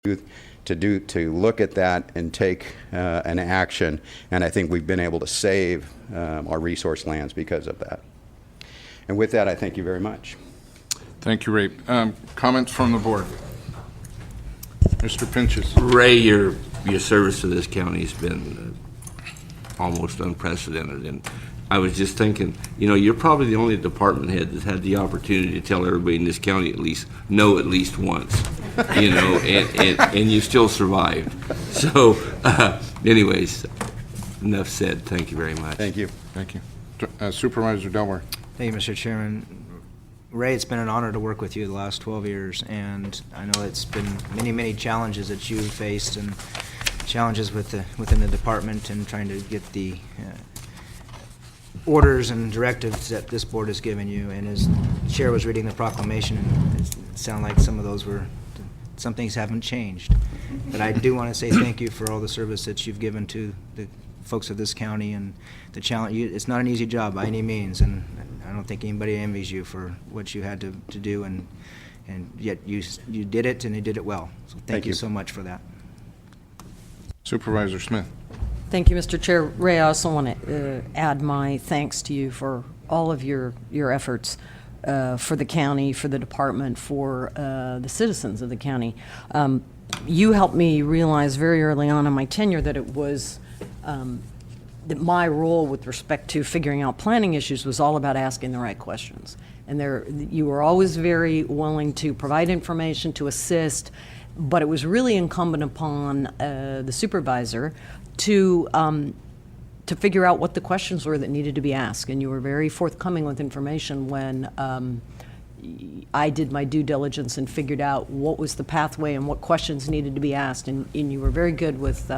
to look at that and take an action, and I think we've been able to save our resource lands because of that. And with that, I thank you very much. Thank you, Ray. Comments from the board? Mr. Pinches. Ray, your service to this county has been almost unprecedented, and I was just thinking, you're probably the only department head that's had the opportunity to tell everybody in this county at least once, and you still survived. So, anyways, enough said. Thank you very much. Thank you. Thank you. Supervisor Delaware. Thank you, Mr. Chairman. Ray, it's been an honor to work with you the last 12 years, and I know it's been many, many challenges that you've faced and challenges within the department and trying to get the orders and directives that this board has given you. And as the chair was reading the proclamation, it sounded like some things haven't changed. But I do want to say thank you for all the service that you've given to the folks of this county and the challenge. It's not an easy job by any means, and I don't think anybody envies you for what you had to do, and yet you did it, and you did it well. So thank you so much for that. Supervisor Smith. Thank you, Mr. Chair. Ray, I also want to add my thanks to you for all of your efforts for the county, for the department, for the citizens of the county. You helped me realize very early on in my tenure that it was that my role with respect to figuring out planning issues was all about asking the right questions. And you were always very willing to provide information, to assist, but it was really incumbent upon the supervisor to figure out what the questions were that needed to be asked. And you were very forthcoming with information when I did my due diligence and figured out what was the pathway and what questions needed to be asked. And you were very good with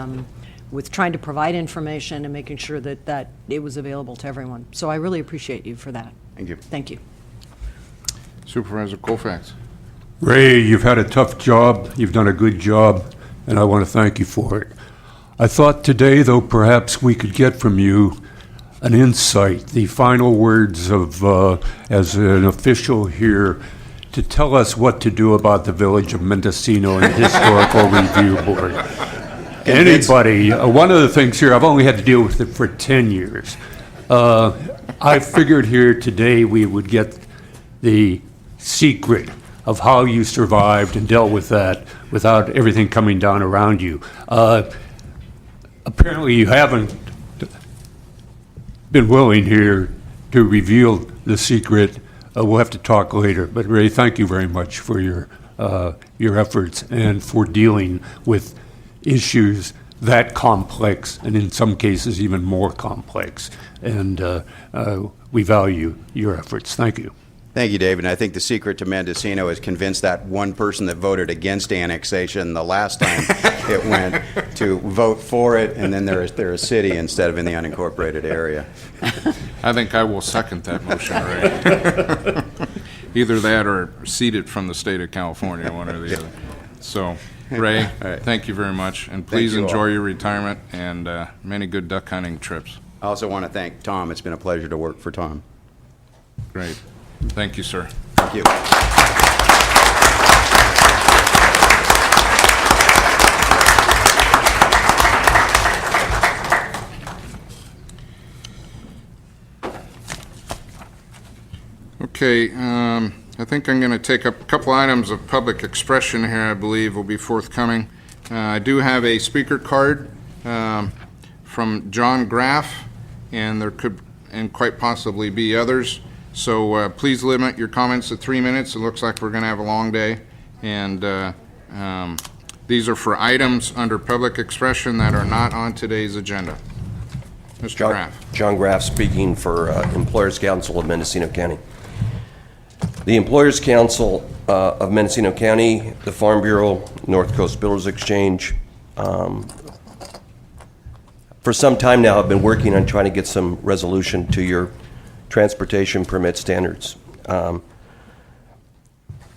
trying to provide information and making sure that it was available to everyone. So I really appreciate you for that. Thank you. Thank you. Supervisor Colfax. Ray, you've had a tough job. You've done a good job, and I want to thank you for it. I thought today, though, perhaps we could get from you an insight, the final words of, as an official here, to tell us what to do about the Village of Mendocino and Historical Review Board. Anybody, one of the things here, I've only had to deal with it for 10 years. I figured here today we would get the secret of how you survived and dealt with that without everything coming down around you. Apparently you haven't been willing here to reveal the secret. We'll have to talk later. But Ray, thank you very much for your efforts and for dealing with issues that complex and in some cases even more complex. And we value your efforts. Thank you. Thank you, David. And I think the secret to Mendocino is convince that one person that voted against annexation the last time it went to vote for it, and then they're a city instead of in the unincorporated area. I think I will second that motion, Ray. Either that or cede it from the state of California, one or the other. So, Ray, thank you very much, and please enjoy your retirement and many good duck hunting trips. I also want to thank Tom. It's been a pleasure to work for Tom. Great. Thank you, sir. Thank you. Okay, I think I'm going to take up a couple items of public expression here, I believe will be forthcoming. I do have a speaker card from John Graff, and there could and quite possibly be others. So please limit your comments to 3 minutes. It looks like we're going to have a long day. And these are for items under public expression that are not on today's agenda. Mr. Graff. John Graff speaking for Employers Council of Mendocino County. The Employers Council of Mendocino County, the Farm Bureau, North Coast Builders Exchange, for some time now have been working on trying to get some resolution to your transportation permit standards. At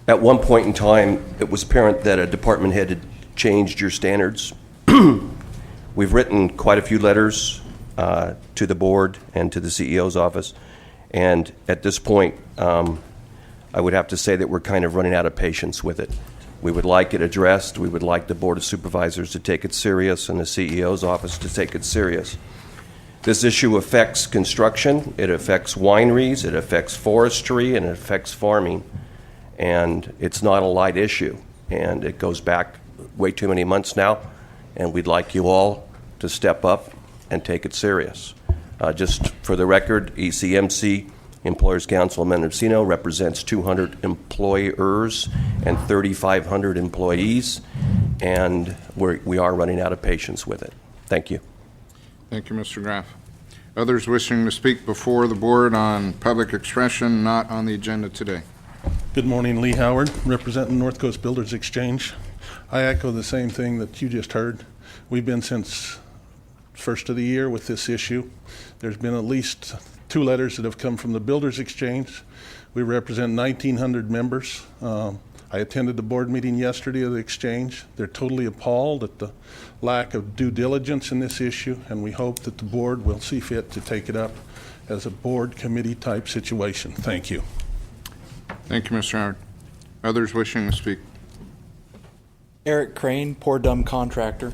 one point in time, it was apparent that a department head had changed your standards. We've written quite a few letters to the board and to the CEO's office, and at this point, I would have to say that we're kind of running out of patience with it. We would like it addressed. We would like the Board of Supervisors to take it serious and the CEO's office to take it serious. This issue affects construction, it affects wineries, it affects forestry, and it affects farming. And it's not a light issue. And it goes back way too many months now, and we'd like you all to step up and take it serious. Just for the record, ECMC, Employers Council of Mendocino, represents 200 employers and 3,500 employees, and we are running out of patience with it. Thank you. Thank you, Mr. Graff. Others wishing to speak before the board on public expression not on the agenda today? Good morning, Lee Howard, representing North Coast Builders Exchange. I echo the same thing that you just heard. We've been since first of the year with this issue. There's been at least 2 letters that have come from the Builders Exchange. We represent 1,900 members. I attended the board meeting yesterday of the exchange. They're totally appalled at the lack of due diligence in this issue, and we hope that the board will see fit to take it up as a board committee type situation. Thank you. Thank you, Mr. Howard. Others wishing to speak? Eric Crane, poor dumb contractor.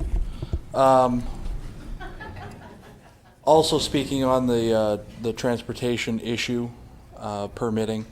Also speaking on the transportation issue, permitting.